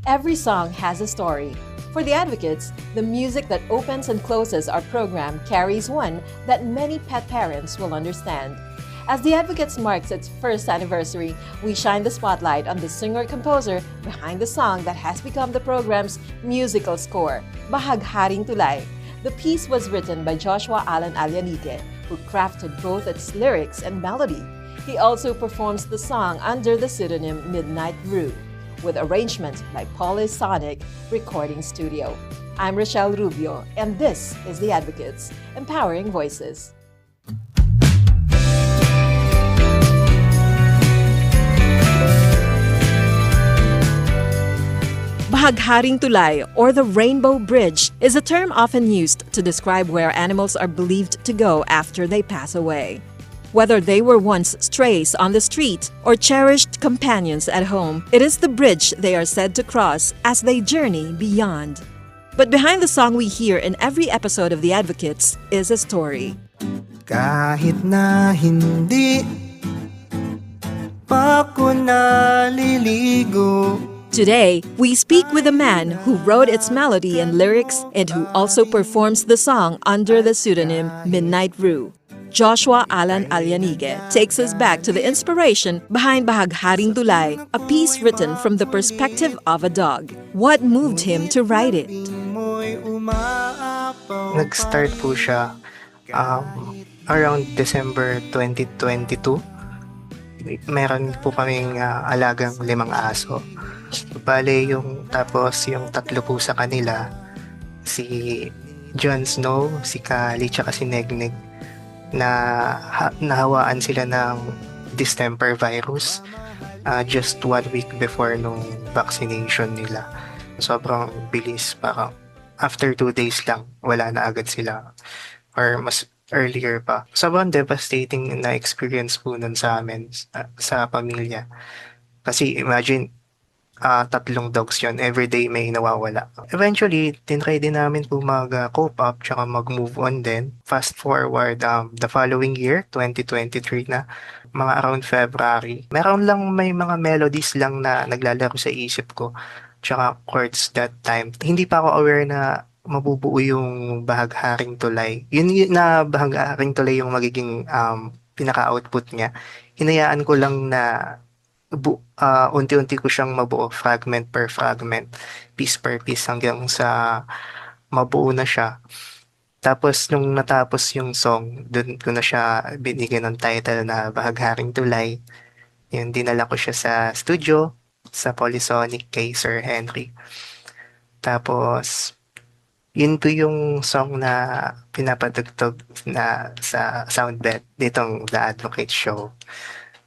Every song has a story. For the Advocates, the music that opens and closes our program carries one that many pet parents will understand. As the Advocates marks its first anniversary, we shine the spotlight on the singer-composer behind the song that has become the program's musical score, Bahagharing Tulay. The piece was written by Joshua Alan Alianique, who crafted both its lyrics and melody. He also performs the song under the pseudonym Midnight Brew, with arrangements by Polysonic Recording Studio. I'm Rochelle Rubio, and this is The Advocates, Empowering Voices. Bahagharing Tulay, or the Rainbow Bridge, is a term often used to describe where animals are believed to go after they pass away. Whether they were once strays on the street or cherished companions at home, it is the bridge they are said to cross as they journey beyond. But behind the song we hear in every episode of The Advocates is a story. Kahit na hindi pa ako naliligo. Today, we speak with a man who wrote its melody and lyrics and who also performs the song under the pseudonym Midnight Brew. Joshua Alan Alianique takes us back to the inspiration behind Bahagharing Tulay, a piece written from the perspective of a dog. What moved him to write it? Nag-start po siya around December 2022. Meron po kaming alagang 5 aso. Bale tapos yung 3 po sa kanila, si Jon Snow, si Kali, tsaka si Negnig, na nahawaan sila ng distemper virus just 1 week before nung vaccination nila. Sobrang bilis, parang after 2 days lang wala na agad sila, or mas earlier pa. Sobrang devastating na experience po nun sa amin, sa pamilya, kasi imagine 3 dogs yon, everyday may nawawala. Eventually, tinry din namin po mag-cope up tsaka mag-move on din. Fast forward, the following year, 2023 na, mga around February, may mga melodies lang na naglalaro sa isip ko, tsaka chords that time. Hindi pa ako aware na mabubuo yung Bahagharing Tulay. Yun na Bahagharing Tulay yung magiging pinaka-output niya. Hinayaan ko lang na unti-unti ko siyang mabuo, fragment per fragment, piece per piece, hanggang sa mabuo na siya. Tapos nung natapos yung song, dun ko na siya binigyan ng title na Bahagharing Tulay. Yun, dinala ko siya sa studio, sa Polysonic kay Sir Henry. Tapos, yun po yung song na pinapadugtog na sa soundbed ditong The Advocate Show.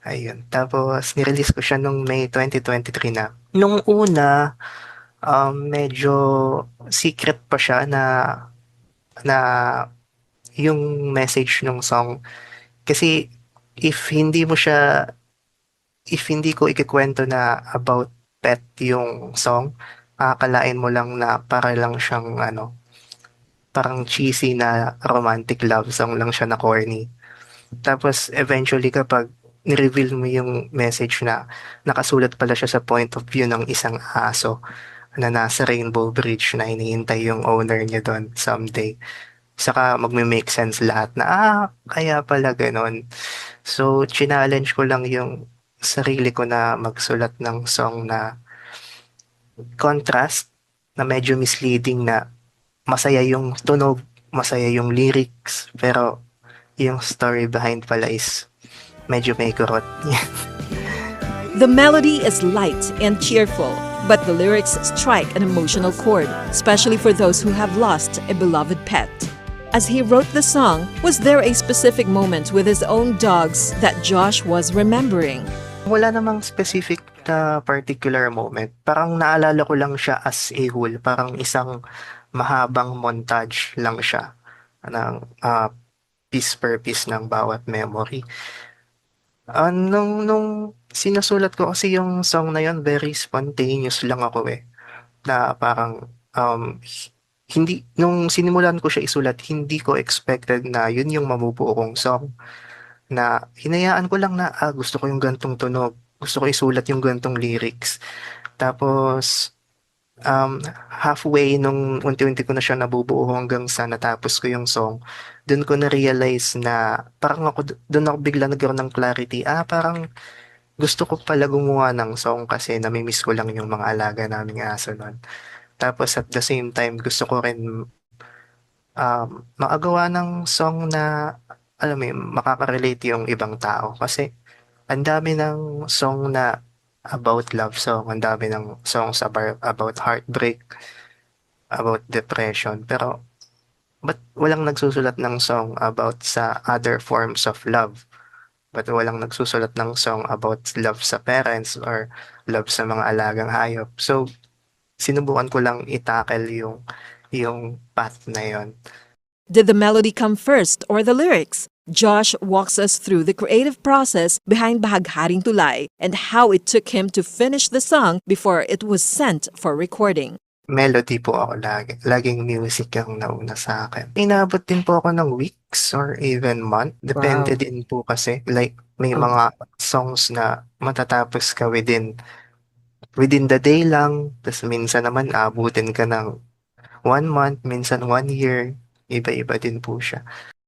Ayun. Tapos, nirelease ko siya nung May 2023 na. Nung una, medyo secret pa siya na yung message ng song. Kasi, if hindi ko ikikwento na about pet yung song, akalain mo lang na para lang siyang parang cheesy na romantic love song lang siya na corny. Tapos, eventually, kapag ni-reveal mo yung message na nakasulat pala siya sa point of view ng isang aso na nasa Rainbow Bridge na hinihintay yung owner niya doon someday, saka magme-make sense lahat na kaya pala ganon. So, challenge ko lang yung sarili ko na magsulat ng song na contrast, na medyo misleading, na masaya yung tunog, masaya yung lyrics, pero yung story behind pala is medyo may kurot. The melody is light and cheerful, but the lyrics strike an emotional chord, especially for those who have lost a beloved pet. As he wrote the song, was there a specific moment with his own dogs that Josh was remembering? Wala namang specific na particular moment. Parang naalala ko lang siya as a whole. Parang isang mahabang montage lang siya ng piece per piece ng bawat memory. Nung sinusulat ko kasi yung song na yun, very spontaneous lang ako na parang nung sinimulan ko siya isulat, hindi ko expected na yun yung mabubuo kong song. Na hinayaan ko lang na gusto ko yung gantong tunog, gusto ko isulat yung gantong lyrics. Tapos halfway nung unti-unti ko na siya nabubuo hanggang sa natapos ko yung song, dun ko na-realize na parang dun ako bigla nagkaroon ng clarity. Parang gusto ko pala gumawa ng song kasi namimiss ko lang yung mga alaga naming aso nun. Tapos at the same time, gusto ko rin makagawa ng song na, alam mo yun, makaka-relate yung ibang tao. Kasi ang dami ng song na about love song, ang dami ng songs about heartbreak, about depression. Pero ba't walang nagsusulat ng song about sa other forms of love? Ba't walang nagsusulat ng song about love sa parents or love sa mga alagang hayop? So, sinubukan ko lang itackle yung path na yon. Did the melody come first or the lyrics? Josh walks us through the creative process behind Bahagharing Tulay and how it took him to finish the song before it was sent for recording. Melody po ako lagi. Laging music ang nauna sa akin. Inabot din po ako ng weeks or even month. Depende Wow. din po kasi. Like, may Oh. mga songs na matatapos ka within the day lang. Tapos minsan naman abutin ka ng 1 month, minsan 1 year. Iba-iba din po siya.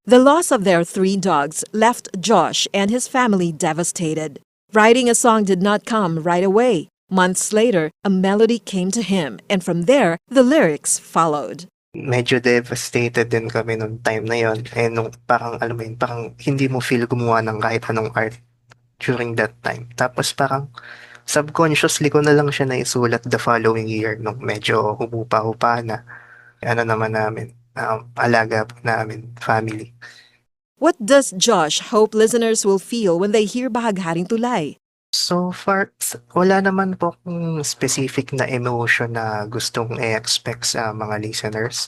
The loss of their 3 dogs left Josh and his family devastated. Writing a song did not come right away. Months later, a melody came to him, and from there, the lyrics followed. Medyo devastated din kami nung time na yon. Nung parang, alam mo yun, parang hindi mo feel gumawa ng kahit anong art during that time. Tapos parang subconsciously ko na lang siya naisulat the following year nung medyo humupa-hupa na. Ano naman namin, alaga po namin, family. What does Josh hope listeners will feel when they hear Bahagharing Tulay? So far, wala naman po akong specific na emotion na gustong i-expect sa mga listeners.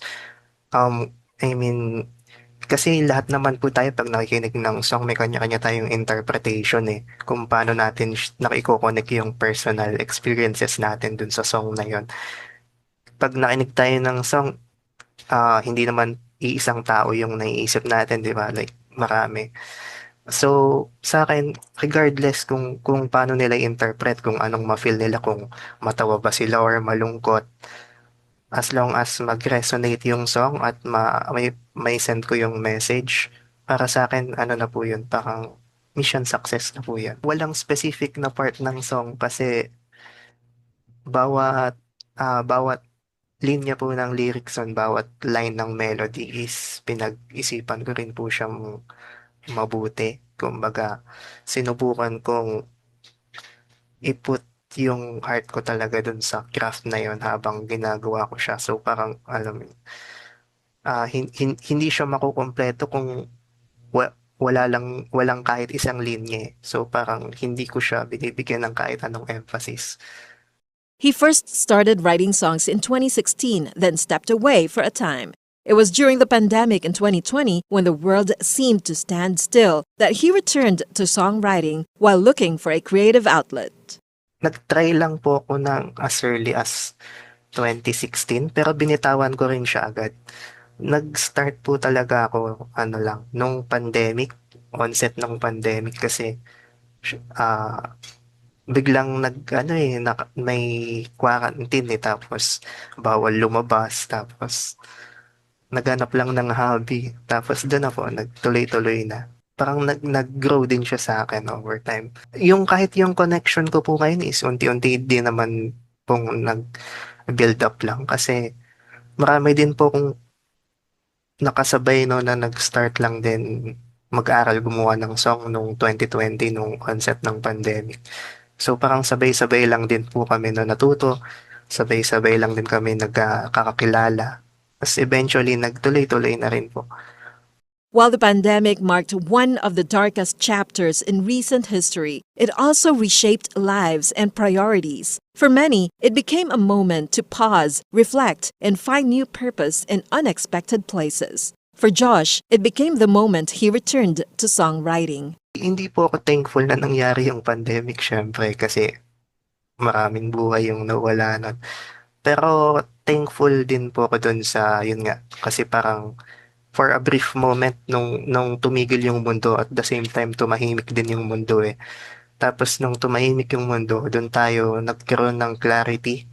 I mean, kasi lahat naman po tayo pag nakikinig ng song, may kanya-kanya tayong interpretation kung paano natin nakiko-connect yung personal experiences natin dun sa song na yon. Pag nakinig tayo ng song, hindi naman iisang tao yung naiisip natin, di ba? Like, marami. So, sa akin, regardless kung paano nila interpret, kung anong ma-feel nila, kung matawa ba sila or malungkot, as long as mag-resonate yung song at may send ko yung message, para sa akin, ano na po yun, parang mission success na po yan. Walang specific na part ng song kasi bawat bawat linya po ng lyrics on bawat line ng melody is pinag-isipan ko rin po siyang mabuti. Kumbaga, sinubukan kong i-put yung heart ko talaga dun sa craft na yon habang ginagawa ko siya. So parang, alam mo, yun, hindi siya makukumpleto kung walang kahit isang linya. So parang hindi ko siya binibigyan ng kahit anong emphasis. He first started writing songs in 2016, then stepped away for a time. It was during the pandemic in 2020, when the world seemed to stand still, that he returned to songwriting while looking for a creative outlet. Nag-try lang po ako ng as early as 2016 pero binitawan ko rin siya agad. Nag-start po talaga ako ano lang nung onset ng pandemic kasi ah biglang may quarantine tapos bawal lumabas tapos naghanap lang ng hobby tapos doon ako nagtuloy-tuloy na. Parang nag-grow din siya sa akin over time. Yung kahit yung connection ko po ngayon is unti-unti din naman pong nag-build up lang kasi marami din po kung nakasabay no na nag-start lang din mag-aral gumawa ng song nung 2020 nung onset ng pandemic. So parang sabay-sabay lang din po kami na natuto, sabay-sabay lang din kami nagkakakilala. Tapos eventually nagtuloy-tuloy na rin po. While the pandemic marked one of the darkest chapters in recent history, it also reshaped lives and priorities. For many, it became a moment to pause, reflect, and find new purpose in unexpected places. For Josh, it became the moment he returned to songwriting. Hindi po ako thankful na nangyari yung pandemic syempre kasi maraming buhay yung nawala nun. Pero thankful din po ako dun sa, yun nga, kasi parang for a brief moment nung tumigil yung mundo at the same time tumahimik din yung mundo Tapos nung tumahimik yung mundo, dun tayo nagkaroon ng clarity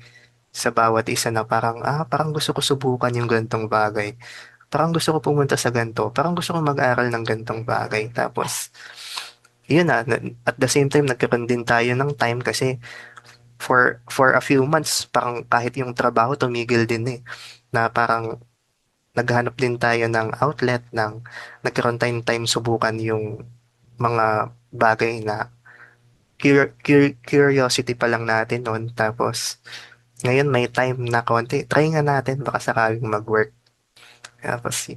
sa bawat isa na parang gusto ko subukan yung ganitong bagay. Parang gusto ko pumunta sa ganito. Parang gusto ko mag-aral ng ganitong bagay. Tapos, yun at the same time, nagkaroon din tayo ng time kasi for a few months, parang kahit yung trabaho tumigil din eh. Na parang naghanap din tayo ng outlet, nagkaroon tayong time subukan yung mga bagay na curiosity pa lang natin noon. Tapos, ngayon may time na konti. Try nga natin, baka sakaling mag-work. Tapos,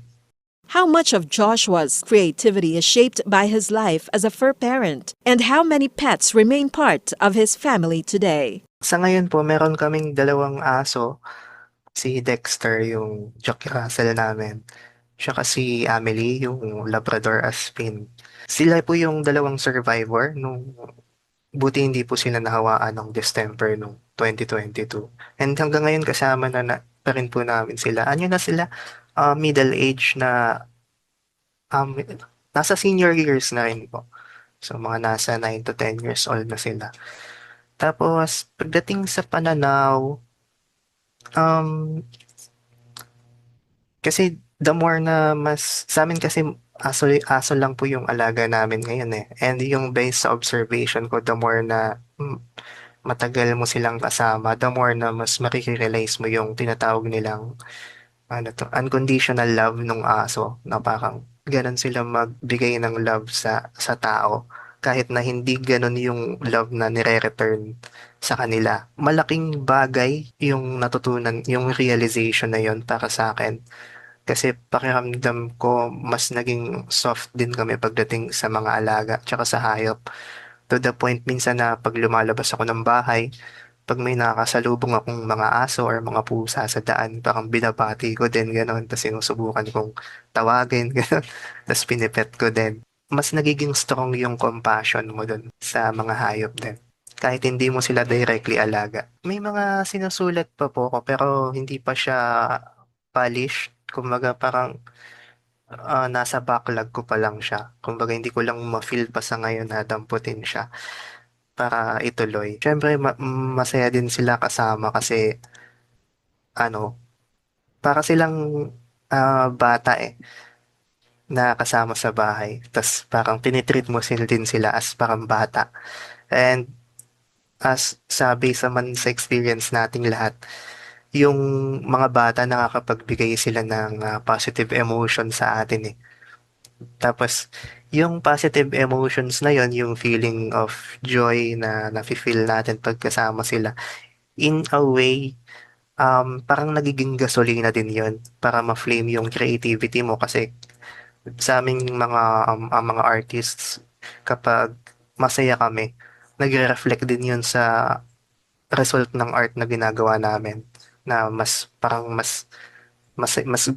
How much of Joshua's creativity is shaped by his life as a fur parent, and how many pets remain part of his family today? sa ngayon po, meron kaming dalawang aso. Si Dexter, yung Jockey Russell namin. Tsaka si Amelie, yung Labrador Aspin. Sila po yung dalawang survivor nung buti hindi po sila nahawaan ng distemper nung 2022. And hanggang ngayon kasama pa rin po namin sila. Ano na sila? Middle age na um, nasa senior years na rin po. So mga nasa 9 to 10 years old na sila. Tapos pagdating sa pananaw, um, kasi the more na sa amin kasi aso lang po yung alaga namin ngayon eh. And yung based sa observation ko, the more na matagal mo silang kasama, the more na mas makikrealize mo yung tinatawag nilang unconditional love ng aso na parang ganun sila magbigay ng love sa tao kahit na hindi ganun yung love na nire-return sa kanila. Malaking bagay yung natutunan, yung realization na yon para sa akin. Kasi pakiramdam ko mas naging soft din kami pagdating sa mga alaga tsaka sa hayop. To the point minsan na pag lumalabas ako ng bahay, pag may nakakasalubong akong mga aso or mga pusa sa daan, parang binabati ko din gano'n. Tapos sinusubukan kong tawagin, gano'n. Tapos pinipet ko din. Mas nagiging strong yung compassion mo dun sa mga hayop din. Kahit hindi mo sila directly alaga. May mga sinusulat pa po ako pero hindi pa siya polished. Kumbaga parang nasa backlog ko pa lang siya. Kumbaga hindi ko lang ma-feel pa sa ngayon na damputin siya para ituloy. Siyempre, masaya din sila kasama kasi ano, para silang bata eh, na kasama sa bahay. Tapos parang tinitreat mo sila din sila as parang bata. And as sabi sa sa experience nating lahat, yung mga bata nakakapagbigay sila ng positive emotion sa atin eh. Tapos, yung positive emotions na yon, yung feeling of joy na nafe-feel natin pagkasama sila, in a way, parang nagiging gasolina din yon para ma-flame yung creativity mo kasi sa aming mga artists, kapag masaya kami, nagre-reflect din yun sa result ng art na ginagawa namin na mas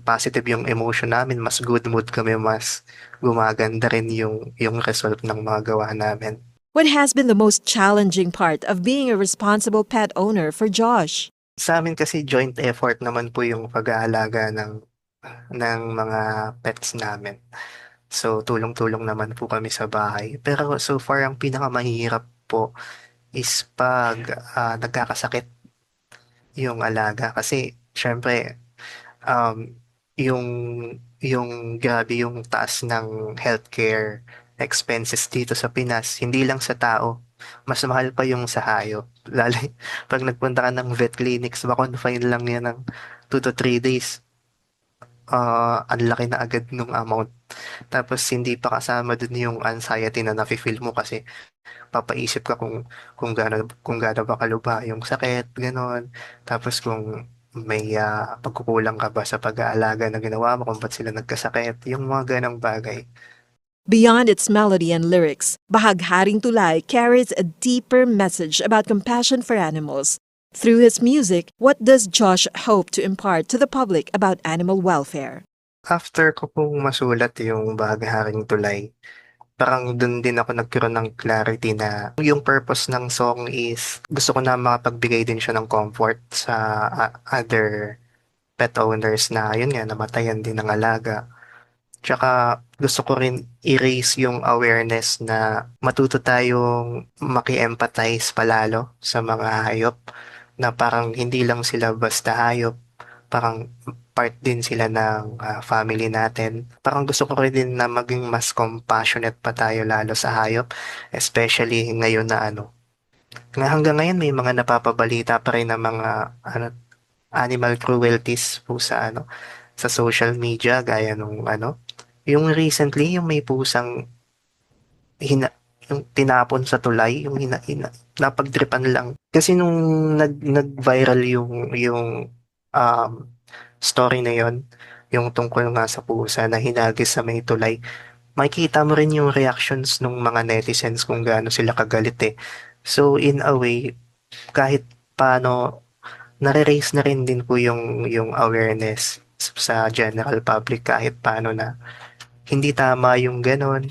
positive yung emotion namin, mas good mood kami, mas gumaganda rin yung result ng mga gawa namin. What has been the most challenging part of being a responsible pet owner for Josh? Sa amin kasi joint effort naman po yung pag-aalaga ng mga pets namin. So, tulong-tulong naman po kami sa bahay. Pero so far, ang pinakamahirap po is pag nagkakasakit yung alaga. Kasi, syempre, um, yung, yung grabe yung taas ng healthcare expenses dito sa Pinas, hindi lang sa tao, mas mahal pa yung sa hayop. Lalo, pag nagpunta ka ng vet clinics, makonfine lang yan ng 2 to 3 days. Ang laki na agad nung amount. Tapos hindi pa kasama dun yung anxiety na nafe-feel mo kasi papaisip ka kung gaano ba kaluba yung sakit, gano'n. Tapos kung may pagkukulang ka ba sa pag-aalaga na ginawa mo, kung ba't sila nagkasakit, yung mga ganong bagay. Beyond its melody and lyrics, Bahagharing Tulay carries a deeper message about compassion for animals. Through his music, what does Josh hope to impart to the public about animal welfare? After ko pong masulat yung Bahagharing Tulay, parang dun din ako nagkaroon ng clarity na yung purpose ng song is gusto ko na makapagbigay din siya ng comfort sa other pet owners na yun nga namatayan din ng alaga. Tsaka gusto ko rin i-raise yung awareness na matuto tayong maki-empathize palalo sa mga hayop na parang hindi lang sila basta hayop, parang part din sila ng family natin. Parang gusto ko rin din na maging mas compassionate pa tayo lalo sa hayop, especially ngayon na hanggang ngayon may mga napapabalita pa rin ng mga animal cruelties po sa social media gaya nung yung recently yung may pusang hina, yung tinapon sa tulay, yung napagtripan lang. Kasi nung nag-viral yung um, story na yon, yung tungkol nga sa pusa na hinagis sa may tulay, makikita mo rin yung reactions ng mga netizens kung gaano sila kagalit eh. So in a way, kahit paano, nare-raise na rin din po yung awareness sa general public kahit paano na hindi tama yung ganon,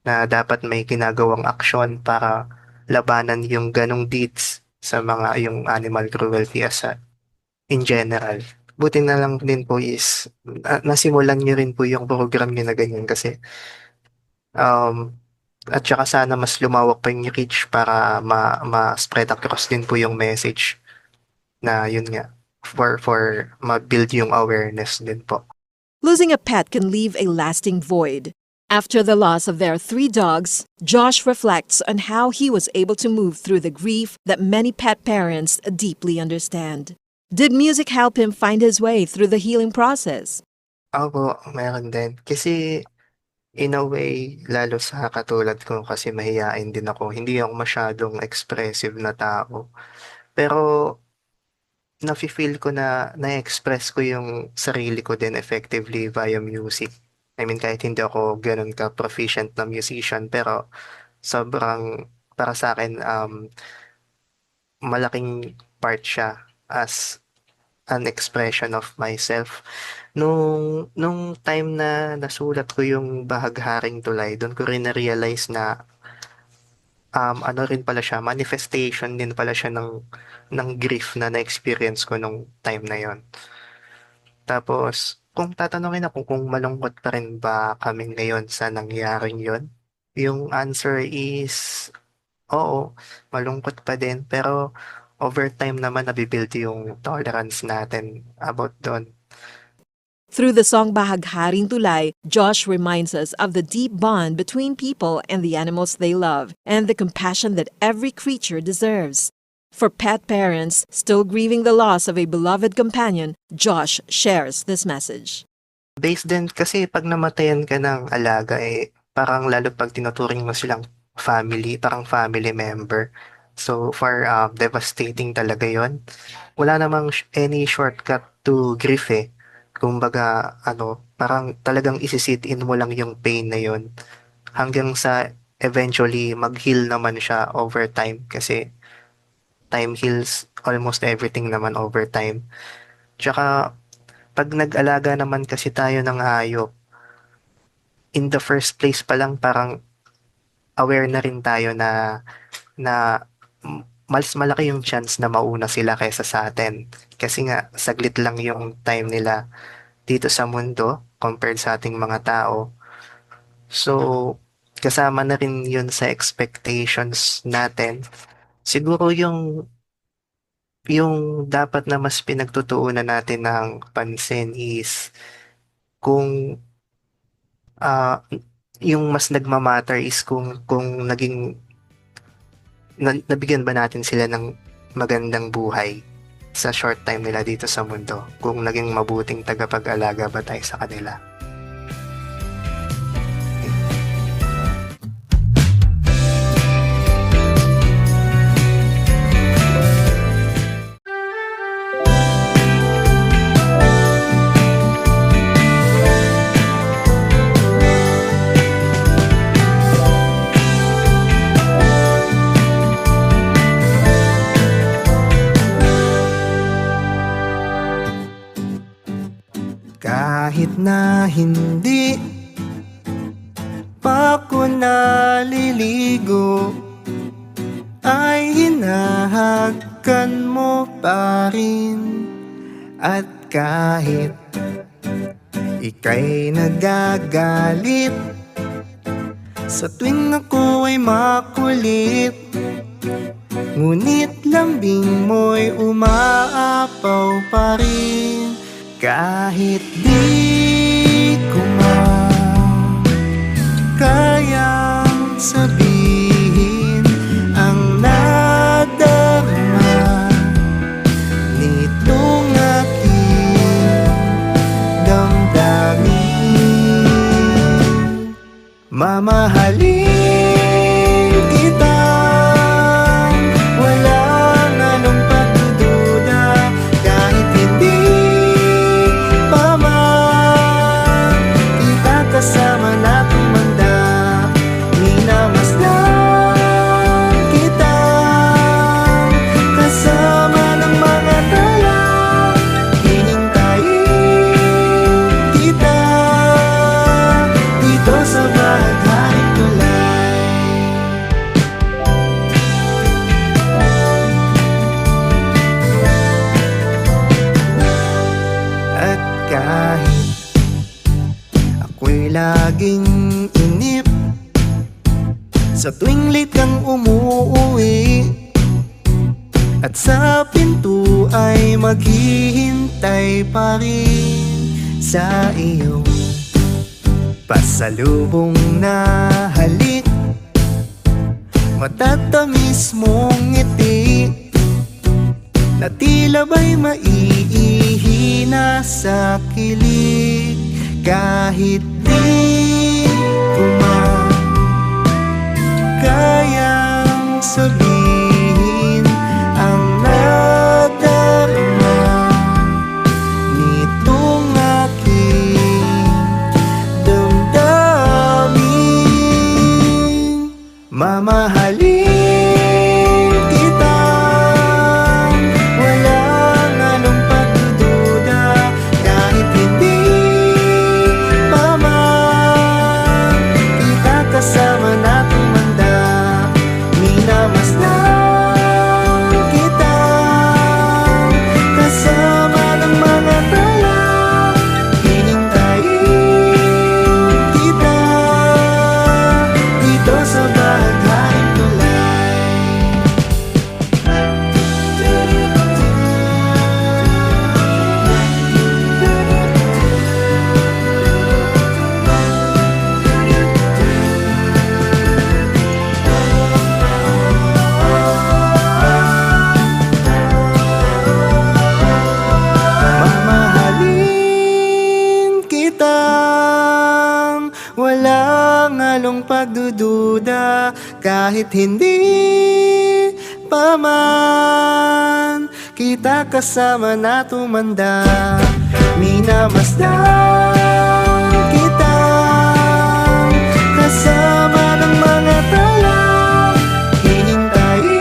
na dapat may ginagawang aksyon para labanan yung ganong deeds sa mga yung animal cruelty in general. Buti na lang din po is nasimulan niyo rin po yung program niyo na ganyan kasi um, at saka sana mas lumawak pa yung reach para ma-spread across din po yung message na yun nga for ma-build yung awareness din po. Losing a pet can leave a lasting void. After the loss of their 3 dogs, Josh reflects on how he was able to move through the grief that many pet parents deeply understand. Did music help him find his way through the healing process? Ako, meron din. Kasi in a way, lalo sa katulad ko kasi mahiyain din ako. Hindi ako masyadong expressive na tao. Pero nafe-feel ko na na-express ko yung sarili ko din effectively via music. I mean, kahit hindi ako ganun ka-proficient na musician, pero sobrang, para sa akin, malaking part siya as an expression of myself. Nung time na nasulat ko yung Bahagharing Tulay, doon ko rin na-realize na ano rin pala siya, manifestation din pala siya ng grief na na-experience ko nung time na yon. Tapos, kung tatanungin ako kung malungkot pa rin ba kami ngayon sa nangyaring yon, yung answer is oo, malungkot pa din. Pero over time naman nabibuild yung tolerance natin about doon. Through the song Bahagharing Tulay, Josh reminds us of the deep bond between people and the animals they love, and the compassion that every creature deserves. For pet parents still grieving the loss of a beloved companion, Josh shares this message. Based din kasi pag namatayan ka ng alaga parang lalo pag tinuturing mo silang family, parang family member. So for devastating talaga yon. Wala namang any shortcut to grief eh. Kumbaga parang talagang isisit in mo lang yung pain na yon hanggang sa eventually mag-heal naman siya over time kasi time heals almost everything naman over time. Tsaka pag nag-alaga naman kasi tayo ng hayop, in the first place pa lang parang aware na rin tayo na mas malaki yung chance na mauna sila kaysa sa atin. Kasi nga, saglit lang yung time nila dito sa mundo compared sa ating mga tao. So, kasama na rin yun sa expectations natin. Siguro yung dapat na mas pinagtutuunan natin ng pansin is kung yung mas nagmamatter is kung naging nabigyan ba natin sila ng magandang buhay sa short time nila dito sa mundo, kung naging mabuting tagapag-alaga ba tayo sa kanila. Kahit na hindi pa ako naliligo, ay hinahagan mo pa rin. At kahit ika'y nagagalit sa tuwing ako ay makulit, Ngunit lambing mo'y umaapaw pa rin. Kahit di ko kayang sabihin ang nadarama nitong aking damdamin. Mamahalin kita, walang anong pagdududa, kahit hindi pa man kita kasama na tumanda. Minamasdan kita kasama ng mga tala, hihintayin kita dito sa bahagharing tulay. At kahit ako'y laging inip sa tuwing late kang umuuwi, at sa pinto ay maghihintay pa rin sa iyong pasalubong na halik, matatamis mong ngiti na tila ba'y maiihina sa kilig. Kahit di ko kayang sabihin ang nadarama nitong aking damdamin. Mamahalin kita, walang anong pagdududa, kahit hindi pa man kita kasama na tumanda. Minamasdan kita kasama ng mga tala, hihintayin kita dito sa bahagharing tulay. Mamahalin kitang walang halong pagdududa, kahit hindi pa man kita kasama na tumanda. Minamasdan kita kasama ng mga tala, hihintayin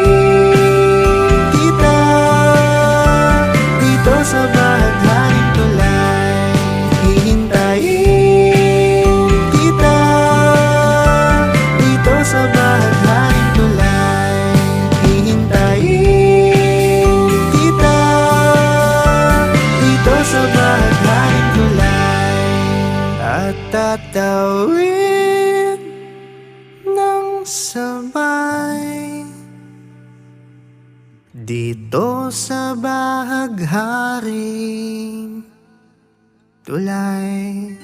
kita dito sa bahagharing tulay. Hihintayin kita dito sa bahagharing tulay. Hihintayin kita dito sa bahagharing tulay. At tatawid ng sabay dito sa bahagharing tulay.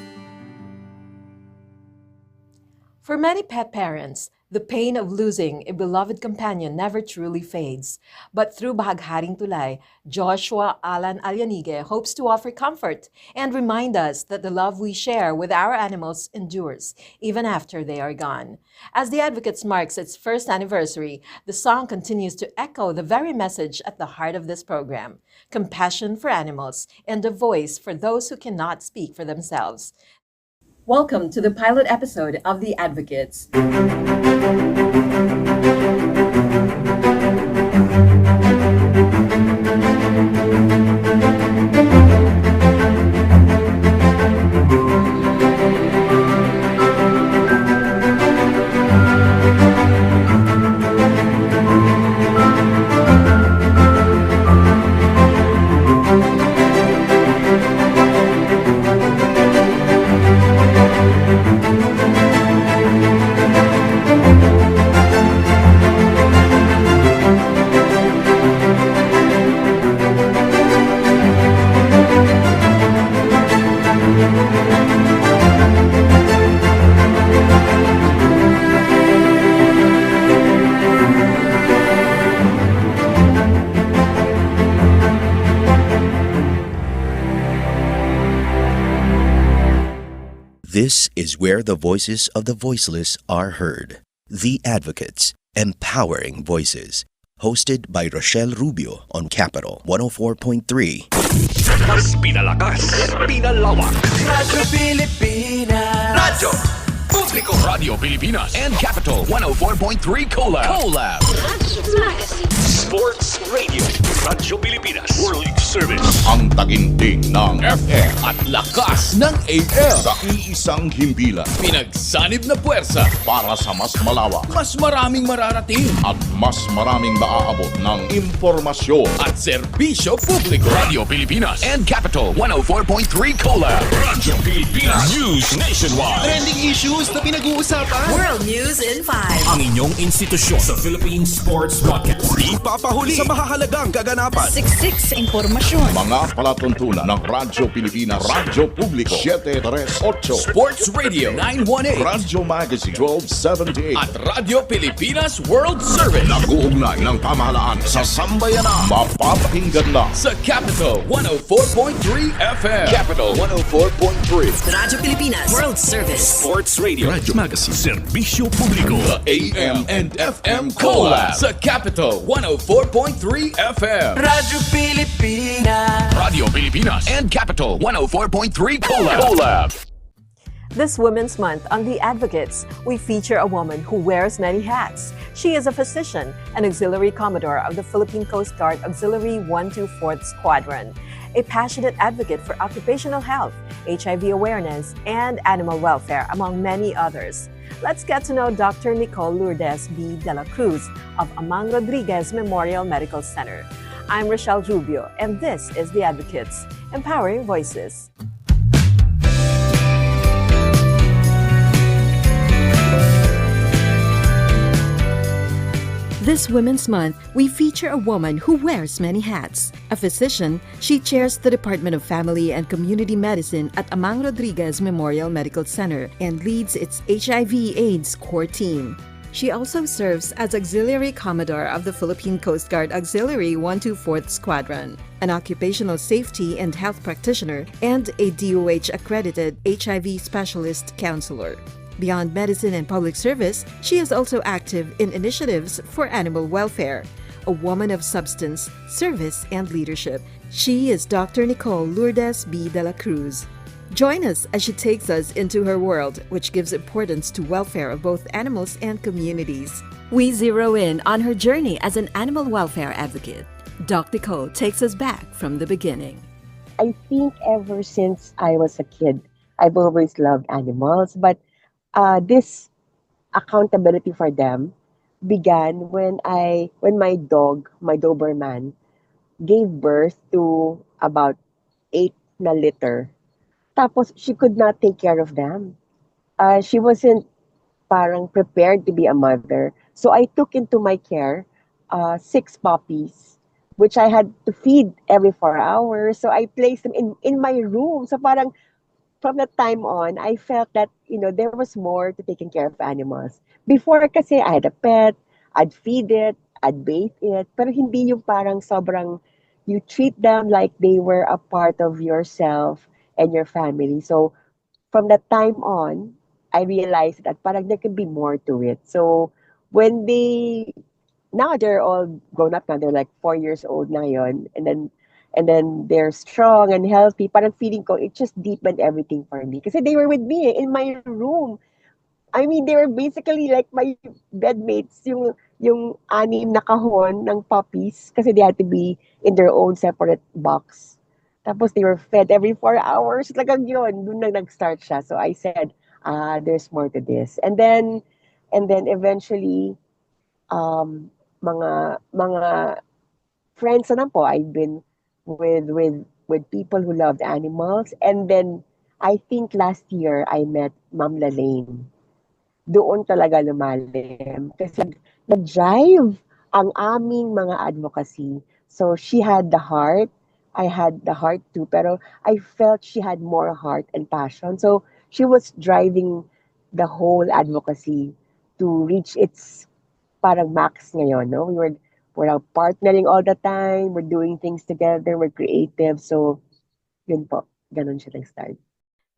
For many pet parents, the pain of losing a beloved companion never truly fades. But through Bahagharing Tulay, Joshua Alan Alyanige hopes to offer comfort and remind us that the love we share with our animals endures, even after they are gone. As the Advocates marks its first anniversary, the song continues to echo the very message at the heart of this program: compassion for animals and a voice for those who cannot speak for themselves. Welcome to the pilot episode of The Advocates. This is where the voices of the voiceless are heard. The Advocates, Empowering Voices. Hosted by Rochelle Rubio on Capital 104.3. Mas pinalakas, pinalawak. Radyo Pilipinas. Radyo Publiko. Radio Pilipinas and Capital 104.3 Collab. Sports Radio. Radyo Pilipinas. World Service. Ang taginting ng FM at lakas ng AM. sa iisang himpilan Pinagsanib na puwersa. para sa mas malawak Mas maraming mararating. at mas maraming maaabot ng impormasyon. At serbisyo publiko. Radio Pilipinas and Capital 104.3 Collab. Radyo Pilipinas. News Nationwide. Trending issues na pinag-uusapan. World News in 5. Ang inyong institusyon sa Philippine Sports Broadcast. Di papahuli sa mahahalagang kaganapan. Siksik sa impormasyon. Mga palatuntunan ng Radyo Pilipinas, Radyo Publiko 738, Sports Radio 918. Radyo Magazine 1278. At Radyo Pilipinas World Service. Nag-uugnay ng pamahalaan sa sambayanan. Mapapakinggan lang Sa Capital 104.3 FM. Capital 104.3. Radyo Pilipinas World Service. Sports Radio. Radyo Magazine. Serbisyo Publiko. The AM and FM Collab. Sa Capital 104.3 FM. Radyo Pilipinas. Radio Pilipinas and Capital 104.3 Collab. This Women's Month on The Advocates, we feature a woman who wears many hats. She is a physician and auxiliary commodore of the Philippine Coast Guard Auxiliary 124th Squadron, a passionate advocate for occupational health, HIV awareness, and animal welfare, among many others. Let's get to know Dr. Nicole Lourdes B. de la Cruz of Amang Rodriguez Memorial Medical Center. I'm Rochelle Rubio, and this is The Advocates, Empowering Voices. This Women's Month, we feature a woman who wears many hats. A physician, she chairs the Department of Family and Community Medicine at Amang Rodriguez Memorial Medical Center and leads its HIV/AIDS core team. She also serves as Auxiliary Commodore of the Philippine Coast Guard Auxiliary 124th Squadron, an occupational safety and health practitioner, and a DOH-accredited HIV specialist counselor. Beyond medicine and public service, she is also active in initiatives for animal welfare. A woman of substance, service, and leadership, she is Dr. Nicole Lourdes B. de la Cruz. Join us as she takes us into her world, which gives importance to welfare of both animals and communities. We zero in on her journey as an animal welfare advocate. Dr. Nicole takes us back from the beginning. I think ever since I was a kid, I've always loved animals, but this accountability for them began when my dog, my Doberman, gave birth to about 8 na litter. Tapos she could not take care of them. She wasn't parang prepared to be a mother. So I took into my care 6 puppies, which I had to feed every 4 hours. So I placed them in my room. So parang from that time on, I felt that, there was more to taking care of animals. Before kasi I had a pet, I'd feed it, I'd bathe it, pero hindi yung parang sobrang, you treat them like they were a part of yourself and your family. So from that time on, I realized that parang there could be more to it. So when now they're all grown up now, they're like 4 years old na yun, and then they're strong and healthy. Parang feeling ko, it just deepened everything for me. Kasi they were with me in my room. I mean, they were basically like my bedmates, yung 6 na kahon ng puppies, kasi they had to be in their own separate box. Tapos they were fed every 4 hours. Talagang yun, doon na nag-start siya. So I said, there's more to this. And then eventually, mga friends na po, I've been with people who loved animals. And then I think last year I met Ma'am Lalaine. Doon talaga lumalim. Kasi nag-drive ang aming mga advocacy. So she had the heart. I had the heart too. Pero I felt she had more heart and passion. So she was driving the whole advocacy to reach its parang max ngayon. No? We're now partnering all the time. We're doing things together. We're creative. So, yun po. Ganon siya nag-start.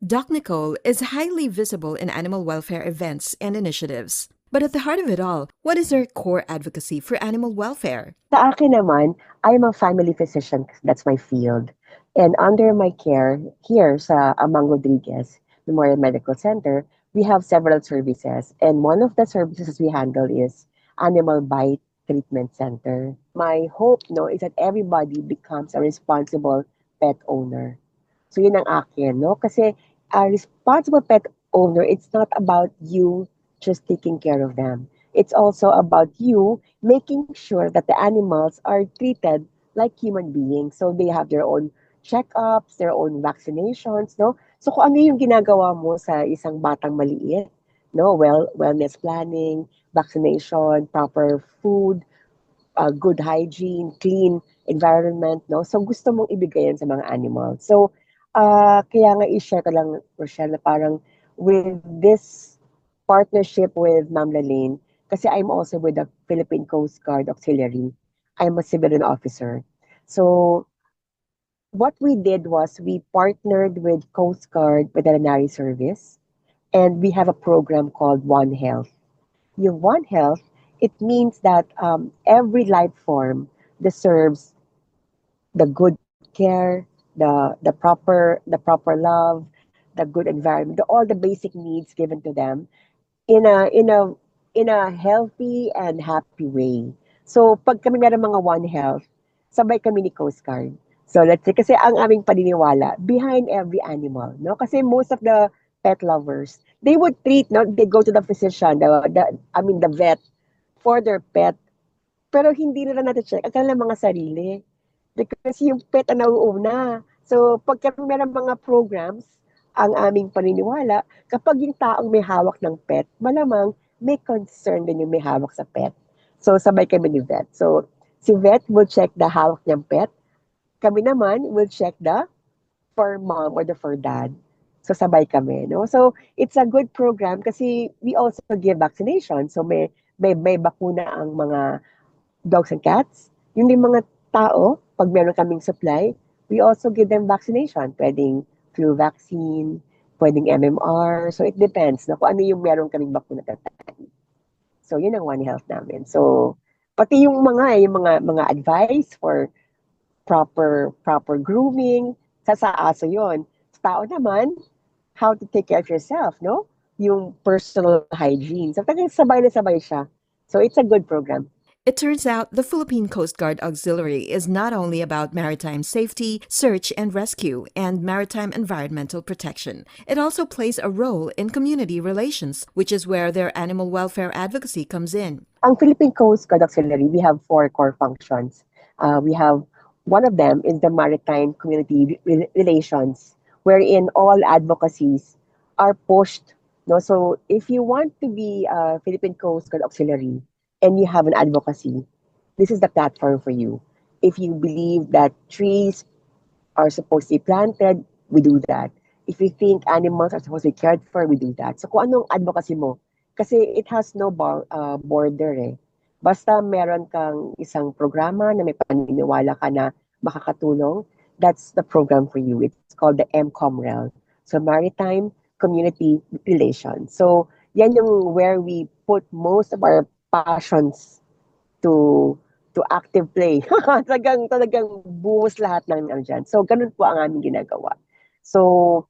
Doc Nicole is highly visible in animal welfare events and initiatives. But at the heart of it all, what is her core advocacy for animal welfare? Sa akin naman, I'm a family physician. That's my field. And under my care here sa Amang Rodriguez Memorial Medical Center, we have several services. And one of the services we handle is Animal Bite Treatment Center. My hope no is that everybody becomes a responsible pet owner. So yun ang akin, no? Kasi a responsible pet owner, it's not about you just taking care of them. It's also about you making sure that the animals are treated like human beings. So they have their own checkups, their own vaccinations, no? So kung ano yung ginagawa mo sa isang batang maliit, no? Wellness planning, vaccination, proper food, good hygiene, clean environment, no? So gusto mong ibigay yan sa mga animals. So kaya nga i-share ko lang, Rochelle, na parang with this partnership with Ma'am Lalaine, kasi I'm also with the Philippine Coast Guard Auxiliary. I'm a civilian officer. So what we did was we partnered with Coast Guard Veterinary Service, and we have a program called One Health. Yung One Health, it means that every life form deserves the good care, the proper love, the good environment, all the basic needs given to them in a healthy and happy way. So pag kami meron mga One Health, sabay kami ni Coast Guard. So let's say kasi ang aming paniniwala behind every animal, no? Kasi most of the pet lovers, they would treat, no, they go to the physician, the vet for their pet, pero hindi nila nati-check ang kanilang mga sarili. Because yung pet ang nauuna. So, pagka meron mga programs, ang aming paniniwala, kapag yung taong may hawak ng pet, malamang may concern din yung may hawak sa pet. So, sabay kami ni vet. So, si vet will check the hawak niyang pet. Kami naman will check the for mom or the for dad. So, sabay kami, no? So, it's a good program kasi we also give vaccination. So, may bakuna ang mga dogs and cats. Yung mga tao, pag meron kaming supply, we also give them vaccination. Pwedeng flu vaccine, pwedeng MMR. So, it depends na kung ano yung meron kaming bakuna at that time. So, yun ang One Health namin. So, pati yung mga advice for proper grooming, sa aso yun. Sa tao naman, how to take care of yourself, no? Yung personal hygiene. So, talagang sabay na sabay siya. So, it's a good program. It turns out the Philippine Coast Guard Auxiliary is not only about maritime safety, search and rescue, and maritime environmental protection. It also plays a role in community relations, which is where their animal welfare advocacy comes in. Ang Philippine Coast Guard Auxiliary, we have 4 core functions. We have, one of them is the maritime community relations, wherein all advocacies are pushed. No? So if you want to be a Philippine Coast Guard Auxiliary, and you have an advocacy, this is the platform for you. If you believe that trees are supposed to be planted, we do that. If you think animals are supposed to be cared for, we do that. So kung anong advocacy mo, kasi it has no border eh. Basta meron kang isang programa na may paniniwala ka na makakatulong, that's the program for you. It's called the MCOMREL. So Maritime Community Relations. So yan yung where we put most of our passions to active play. talagang buhos lahat ng dyan. So, ganun po ang aming ginagawa. So,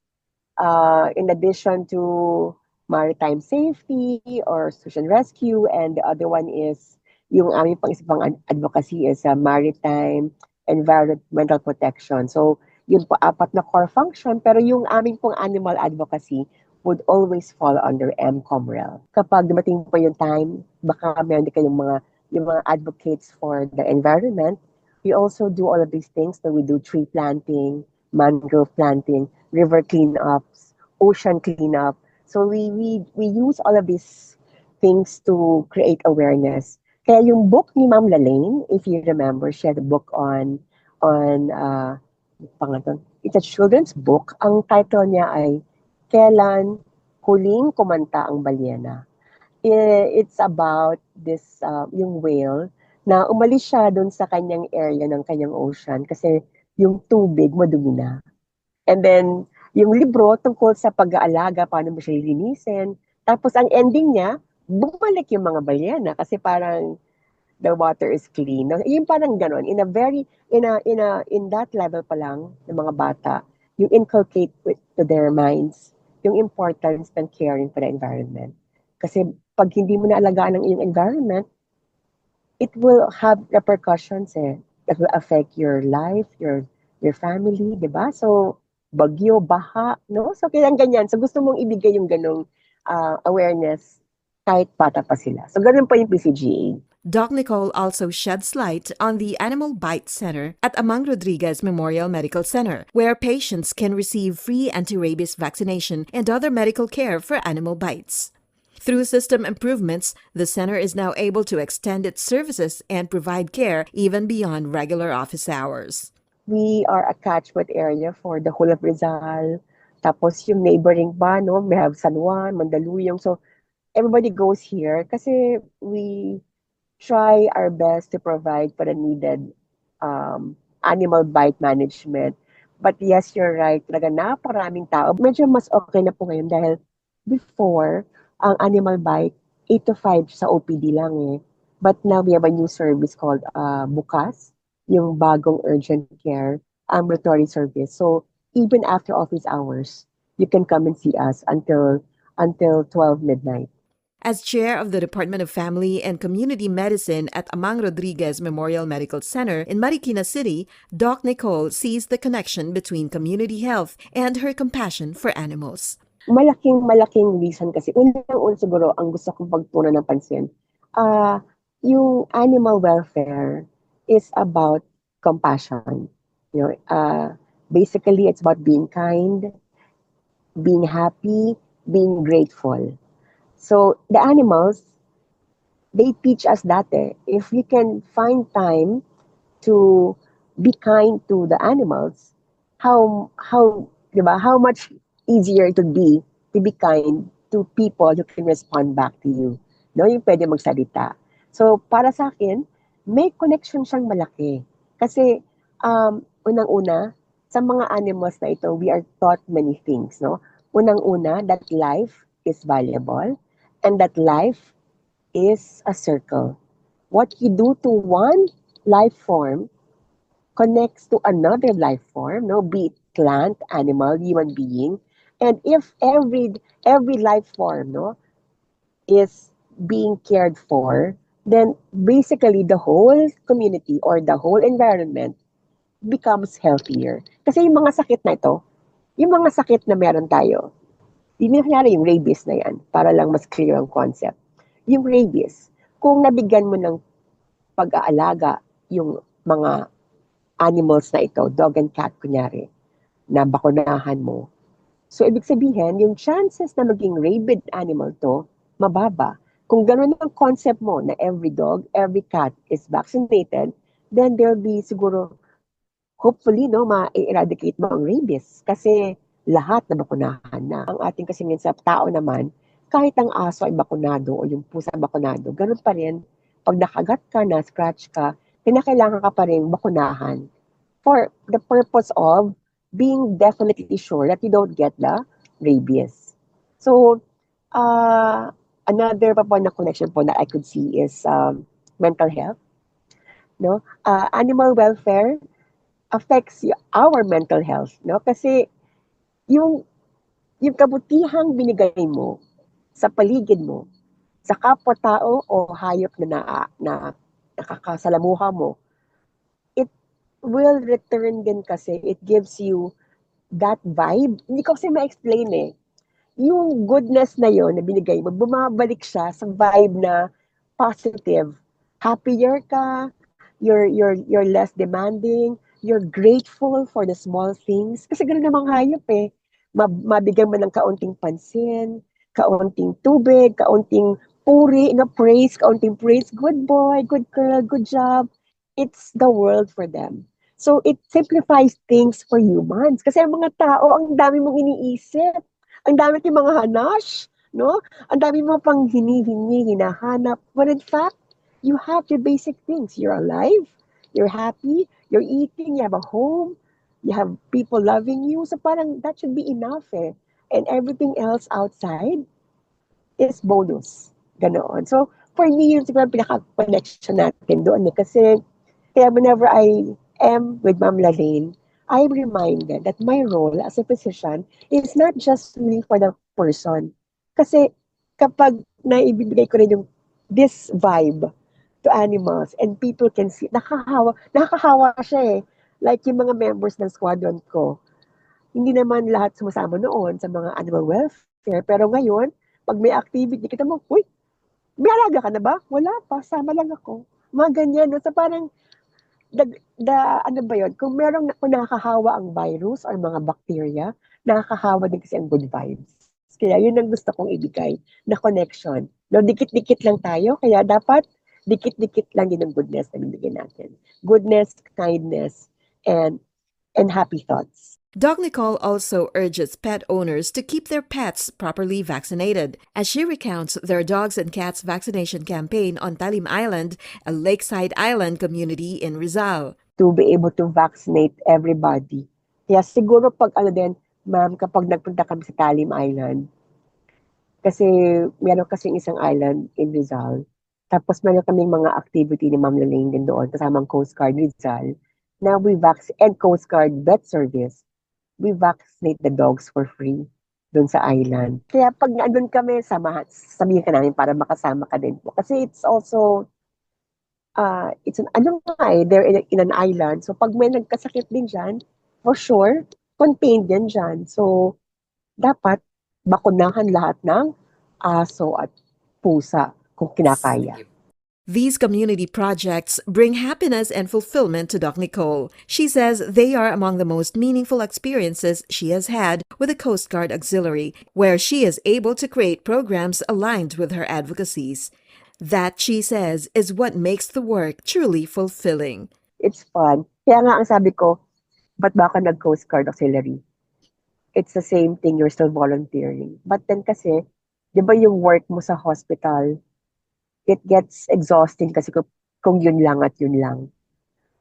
in addition to maritime safety or search and rescue, and the other one is, yung aming pang-isipang advocacy is maritime environmental protection. So, yun po 4 na core function, pero yung aming pong animal advocacy would always fall under MCOMREL. Kapag dumating po yung time, baka meron din kayong yung mga advocates for the environment, we also do all of these things. So we do tree planting, mangrove planting, river cleanups, ocean cleanup. So we use all of these things to create awareness. Kaya yung book ni Ma'am Lalaine, if you remember, she had a book on it's a children's book. Ang title niya ay Kailan Huling Kumanta ang Balyena. It's about this, yung whale, na umalis siya doon sa kanyang area ng kanyang ocean kasi yung tubig madumi na. And then, yung libro tungkol sa pag-aalaga, paano mo siya lilinisin. Tapos ang ending niya, bumalik yung mga balyena kasi parang the water is clean. No? Yung parang ganon. In that level pa lang ng mga bata, you inculcate to their minds yung importance ng caring for the environment. Kasi pag hindi mo naalagaan ang iyong environment, it will have repercussions that will affect your life, your family, di ba? So, bagyo, baha, no? So, kaya ganyan. So, gusto mong ibigay yung ganong awareness kahit bata pa sila. So, ganun pa yung PCGA. Doc Nicole also sheds light on the Animal Bite Center at Amang Rodriguez Memorial Medical Center, where patients can receive free anti-rabies vaccination and other medical care for animal bites. Through system improvements, the center is now able to extend its services and provide care even beyond regular office hours. We are a catchment area for the whole of Rizal. Tapos yung neighboring pa, no? We have San Juan, Mandaluyong. So, everybody goes here kasi we try our best to provide for the needed animal bite management. But yes, you're right. Talaga naparaming tao. Medyo mas okay na po ngayon dahil before, ang animal bite, 8 to 5 sa OPD lang eh. But now we have a new service called Bukas, yung bagong urgent care ambulatory service. So even after office hours, you can come and see us until 12 midnight. As chair of the Department of Family and Community Medicine at Amang Rodriguez Memorial Medical Center in Marikina City, Doc Nicole sees the connection between community health and her compassion for animals. Malaking reason kasi unang-una siguro ang gusto kong pagtunan ng pansin, yung animal welfare is about compassion. You know, basically it's about being kind, being happy, being grateful. So the animals, they teach us that if we can find time to be kind to the animals, how much easier it would be to be kind to people who can respond back to you. No, yung pwede magsalita. So para sa akin, may connection siyang malaki. Kasi unang-una, sa mga animals na ito, we are taught many things. No? Unang-una, that life is valuable and that life is a circle. What you do to one life form connects to another life form, no, be it plant, animal, human being. And if every life form, no, is being cared for, then basically the whole community or the whole environment becomes healthier. Kasi yung mga sakit na ito, yung mga sakit na meron tayo, hindi nangyari yung rabies na yan, para lang mas clear ang concept. Yung rabies, kung nabigyan mo ng pag-aalaga yung mga animals na ito, dog and cat kunyari, na bakunahan mo, so ibig sabihin, yung chances na maging rabid animal to, mababa. Kung gano'n ang concept mo na every dog, every cat is vaccinated, then there'll be siguro, hopefully, no, ma-eradicate mo ang rabies. Kasi lahat na bakunahan na. Ang ating kasi sa tao naman, kahit ang aso ay bakunado o yung pusa bakunado, ganun pa rin, pag nakagat ka, na-scratch ka, kinakailangan ka pa rin bakunahan for the purpose of being definitely sure that you don't get the rabies. So, another pa po na connection po that I could see is mental health. No? Animal welfare affects our mental health. No? Kasi yung kabutihang binigay mo sa paligid mo, sa kapwa-tao o hayop na nakakasalamuha mo, it will return din kasi. It gives you that vibe. Hindi ko kasi ma-explain eh. Yung goodness na yon na binigay mo, bumabalik siya sa vibe na positive. Happier ka, you're less demanding, you're grateful for the small things. Kasi gano'n namang hayop eh. Mabigyan mo ng kaunting pansin, kaunting tubig, kaunting puri, praise, kaunting praise. Good boy, good girl, good job. It's the world for them. So it simplifies things for humans. Kasi ang mga tao, ang dami mong iniisip. Ang dami yung mga hanash, no? Ang dami mo pang hinahanap. But in fact, you have your basic things. You're alive, you're happy, you're eating, you have a home, you have people loving you. So parang that should be enough eh. And everything else outside is bonus. Ganoon. So, for me, yun siguro pinaka-connection natin doon eh. Kasi, kaya whenever I am with Ma'am Lalaine, I'm reminded that my role as a physician is not just really for the person. Kasi, kapag naibibigay ko rin yung this vibe to animals and people can see, nakakahawa siya eh. Like yung mga members ng squadron ko, hindi naman lahat sumasama noon sa mga animal welfare. Pero ngayon, pag may activity, kita mo, uy, may alaga ka na ba? Wala pa, sama lang ako. Mga ganyan, no? So parang, ano ba yun? Kung kung nakakahawa ang virus or mga bacteria, nakakahawa din kasi ang good vibes. Kaya yun ang gusto kong ibigay na connection. No, dikit-dikit lang tayo, kaya dapat dikit-dikit lang din ang goodness na bibigyan natin. Goodness, kindness, and happy thoughts. Doc Nicole also urges pet owners to keep their pets properly vaccinated, as she recounts their dogs and cats vaccination campaign on Talim Island, a lakeside island community in Rizal. To be able to vaccinate everybody. Kaya siguro pag ma'am, kapag nagpunta kami sa Talim Island, kasi meron kasing isang island in Rizal, tapos meron kaming mga activity ni Ma'am Lalaine din doon, kasamang Coast Guard Rizal, na and Coast Guard vet service, we vaccinate the dogs for free doon sa island. Kaya pag naandun kami, sabihin ka namin para makasama ka din po. Kasi it's also, they're in an island. So pag may nagkasakit din dyan, for sure, contained din dyan. So, dapat bakunahan lahat ng aso at pusa kung kinakaya. These community projects bring happiness and fulfillment to Doc Nicole. She says they are among the most meaningful experiences she has had with the Coast Guard Auxiliary, where she is able to create programs aligned with her advocacies. That, she says, is what makes the work truly fulfilling. It's fun. Kaya nga ang sabi ko, ba't ba ka nag-Coast Guard Auxiliary? It's the same thing, you're still volunteering. But then kasi, di ba yung work mo sa hospital, it gets exhausting kasi kung yun lang at yun lang.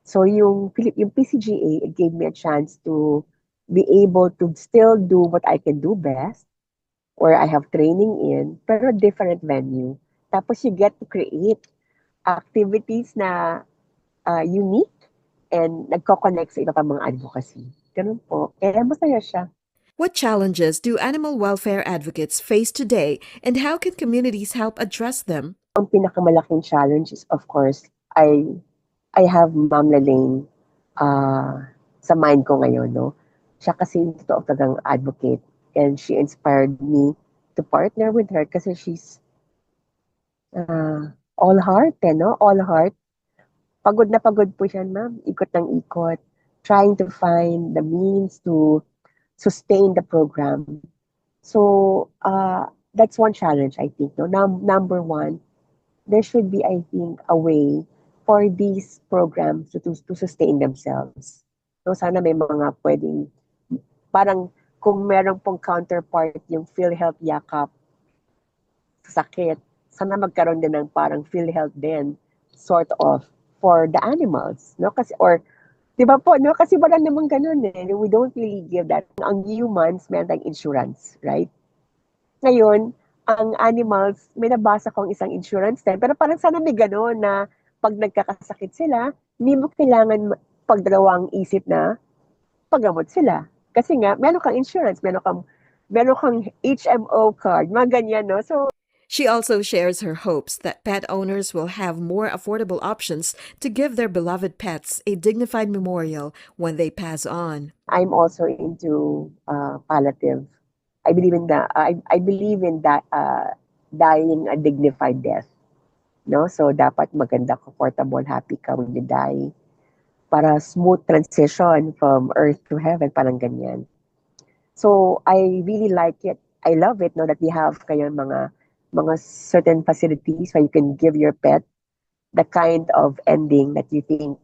So yung PCGA, it gave me a chance to be able to still do what I can do best, or I have training in, pero different venue. Tapos you get to create activities na unique and nagko-connect sa iba pang mga advocacy. Ganun po. Kaya masaya siya. What challenges do animal welfare advocates face today, and how can communities help address them? Ang pinakamalaking challenge is, of course, I have Ma'am Lalaine sa mind ko ngayon, no? Siya kasi yung totoo talagang advocate, and she inspired me to partner with her kasi she's all heart, no? All heart. Pagod na pagod po siya, ma'am. Ikot ng ikot. Trying to find the means to sustain the program. So, that's one challenge, I think. No? Number one, there should be, I think, a way for these programs to sustain themselves. So, sana may mga pwedeng, parang kung merong pong counterpart yung PhilHealth Yakap sa sakit, sana magkaroon din ng parang PhilHealth din, sort of, for the animals. No? Kasi, or, di ba po, no? Kasi wala namang ganun eh. We don't really give that. Ang humans, meron tayong insurance, right? Ngayon, ang animals, may nabasa kong isang insurance din, pero parang sana may gano'n na pag nagkakasakit sila, hindi mo kailangan pagdalawang isip na paggamot sila. Kasi nga, meron kang insurance, meron kang HMO card, mga ganyan, no? So, she also shares her hopes that pet owners will have more affordable options to give their beloved pets a dignified memorial when they pass on. I'm also into palliative. I believe in that. I believe in that dying a dignified death. No, so dapat maganda, comfortable, happy ka when you die. Para smooth transition from earth to heaven, parang ganyan. So I really like it. I love it. No, that we have kayo mga certain facilities where you can give your pet the kind of ending that you think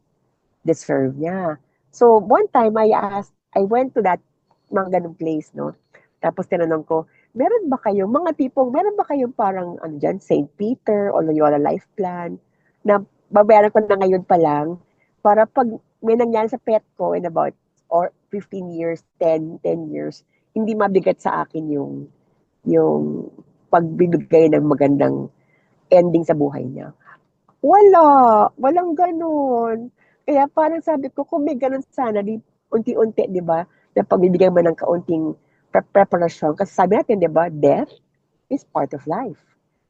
deserve niya. So one time I went to that mga ganung place, no. Tapos tinanong ko, meron ba kayong parang St. Peter o Loyola Life Plan na babayaran ko na ngayon pa lang para pag may nangyari sa pet ko in about or 15 years, 10 years, hindi mabigat sa akin yung pagbibigay ng magandang ending sa buhay niya. Walang gano'n. Kaya parang sabi ko, kung may gano'n sana, di, unti-unti, di ba, na pagbibigyan mo ng kaunting preparasyon. Kasi sabi natin, di ba, death is part of life.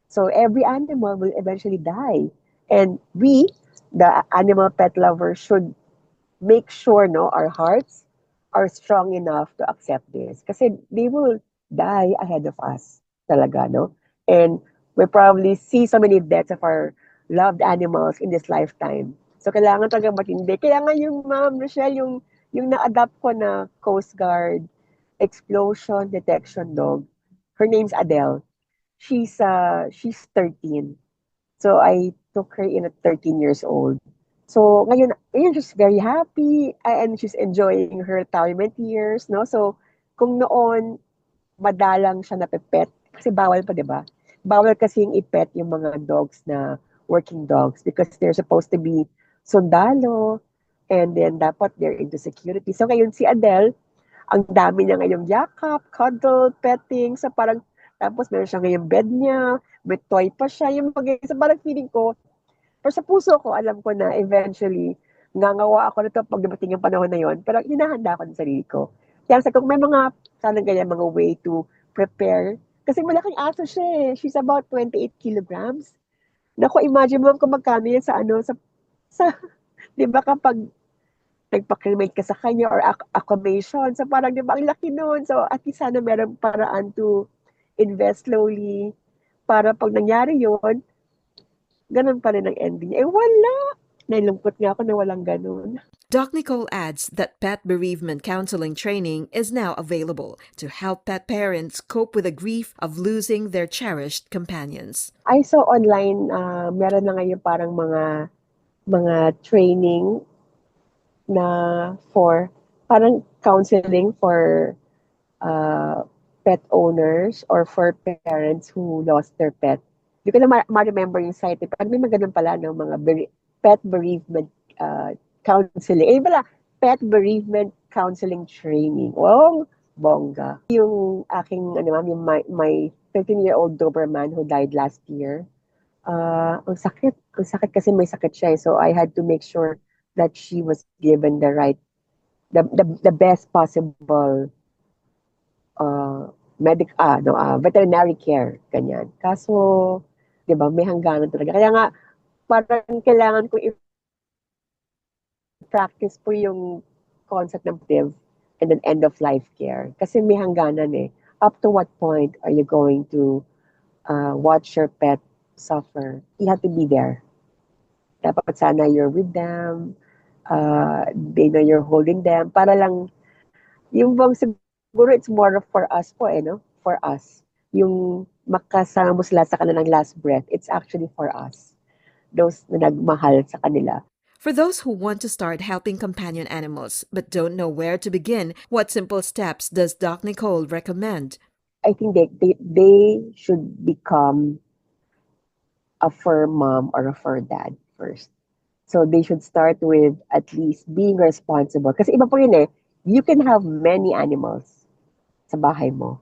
So every animal will eventually die. And we, the animal pet lovers, should make sure, no, our hearts are strong enough to accept this. Kasi they will die ahead of us talaga, no? And we probably see so many deaths of our loved animals in this lifetime. So kailangan talaga matindi. Kaya nga yung Ma'am Rochelle, yung na-adapt ko na Coast Guard explosion detection dog, her name's Adele. She's 13. So I took her in at 13 years old. So ngayon she's very happy and she's enjoying her retirement years, no? So kung noon madalang siya napepet kasi bawal pa, 'di ba? Bawal kasi yung ipet yung mga dogs na working dogs because they're supposed to be sundalo and then dapat they're into security. So ngayon si Adele, ang dami niya ngayong yakap, cuddle, petting, sa parang tapos meron siya ngayong bed niya, may toy pa siya, yung so parang feeling ko, pero sa puso ko, alam ko na eventually, ngangawa ako nito pag dumating yung panahon na yon, pero hinahanda ko ng sarili ko. Kaya sa kung may mga, sana ganyan, mga way to prepare, kasi malaking aso siya eh. She's about 28 kilograms. Naku, imagine mo kung magkano yan sa di ba kapag nagpa-cremate ka sa kanya or acclimation, so parang di ba, ang laki nun. So at least sana meron paraan to invest slowly para pag nangyari yun, ganun pa rin ang ending. Wala! Nailungkot nga ako na walang ganun. Doc Nicole adds that pet bereavement counseling training is now available to help pet parents cope with the grief of losing their cherished companions. I saw online, meron na ngayon parang mga training na for parang counseling for pet owners or for parents who lost their pet. Hindi ko na ma-remember yung site. Pero may maganon pala ng mga pet bereavement counseling. Pet bereavement counseling training. Wow, bongga. Yung aking, my 13-year-old Doberman who died last year, ang sakit kasi may sakit siya. So I had to make sure that she was given the best possible veterinary care, ganyan. Kaso, di ba, may hangganan talaga. Kaya nga, parang kailangan ko i-practice po yung concept ng preventive and then end-of-life care. Kasi may hangganan eh. Up to what point are you going to watch your pet suffer? You have to be there. Dapat sana you're with them, they know you're holding them, para lang, yung bang siguro it's more for us po no? For us. Yung makasama mo sila sa kanilang last breath, it's actually for us. Those na nagmahal sa kanila. For those who want to start helping companion animals but don't know where to begin, what simple steps does Doc Nicole recommend? I think they should become a fur mom or a fur dad first. So they should start with at least being responsible. Kasi iba po yun eh. You can have many animals sa bahay mo.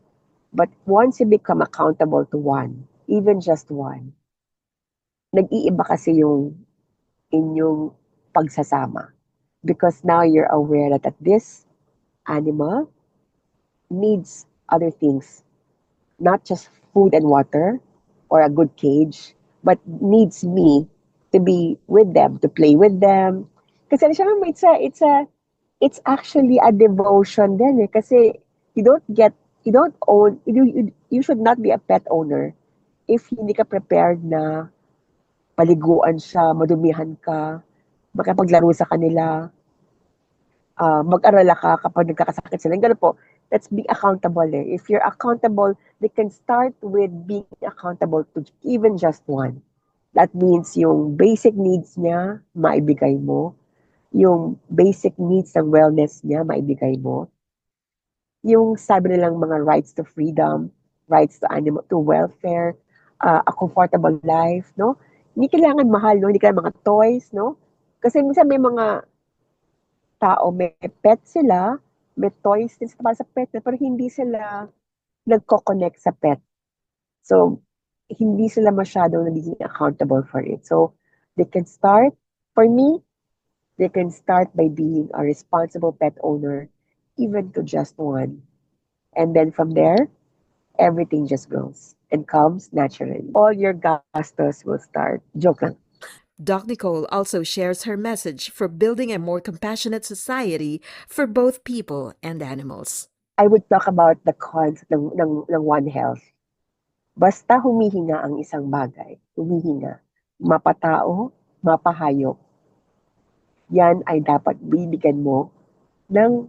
But once you become accountable to one, even just one, nag-iiba kasi yung inyong pagsasama. Because now you're aware that this animal needs other things. Not just food and water or a good cage, but needs me to be with them, to play with them. Kasi it's actually a devotion din eh. Kasi you should not be a pet owner if hindi ka prepared na paliguan siya, madumihan ka, makapaglaro sa kanila, mag-arala ka kapag nagkakasakit sila. Ganun po, let's be accountable eh. If you're accountable, they can start with being accountable to even just one. That means yung basic needs niya, maibigay mo. Yung basic needs ng wellness niya, maibigay mo. Yung sabi nilang mga rights to freedom, rights to welfare, a comfortable life, no? Hindi kailangan mahal, no? Hindi kailangan mga toys, no? Kasi minsan may mga tao, may pet sila, may toys din para sa pet, pero hindi sila nagko-connect sa pet. So, hindi sila masyadong nagiging accountable for it. So, they can start, for me, they can start by being a responsible pet owner, even to just one. And then from there, everything just grows and comes naturally. All your gastos will start. Joke lang. Doc Nicole also shares her message for building a more compassionate society for both people and animals. I would talk about the cons ng One Health. Basta humihinga ang isang bagay, humihinga, mapatao, mapahayop, yan ay dapat bibigyan mo ng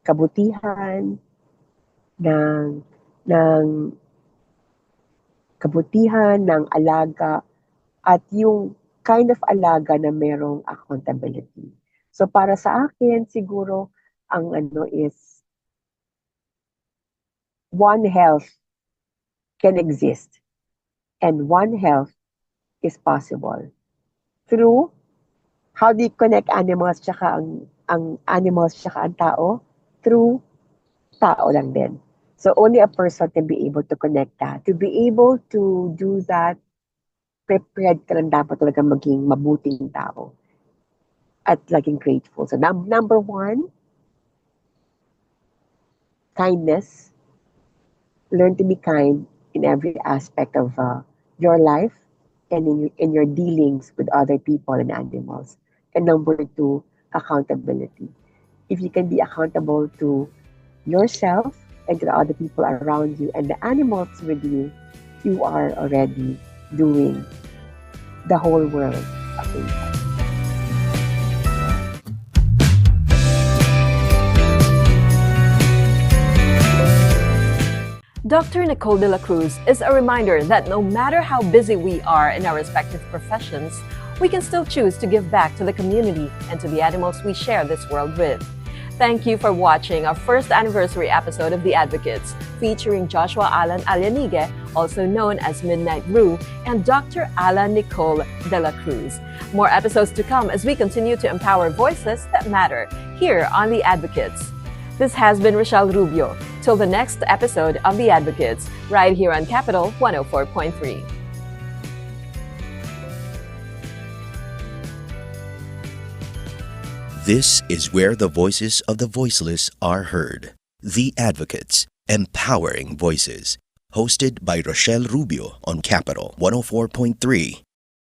kabutihan, ng kabutihan, ng alaga, at yung kind of alaga na merong accountability. So para sa akin, siguro, ang is, One Health can exist. And One Health is possible. Through, how do you connect animals tsaka ang animals tsaka ang tao? Through tao lang din. So only a person can be able to connect that. To be able to do that, prepared ka lang dapat talaga maging mabuting tao. At laging grateful. So number one, kindness. Learn to be kind in every aspect of your life and in your dealings with other people and animals. And number two, accountability. If you can be accountable to yourself and to the other people around you and the animals with you, you are already doing the whole world a favor. Dr. Nicole de la Cruz is a reminder that no matter how busy we are in our respective professions, we can still choose to give back to the community and to the animals we share this world with. Thank you for watching our first anniversary episode of The Advocates, featuring Joshua Alan Alianigue, also known as Midnight Roo, and Dr. Alan Nicole de la Cruz. More episodes to come as we continue to empower voices that matter here on The Advocates. This has been Rochelle Rubio. Till the next episode of The Advocates, right here on Capital 104.3. This is where the voices of the voiceless are heard. The Advocates, empowering voices. Hosted by Rochelle Rubio on Capital 104.3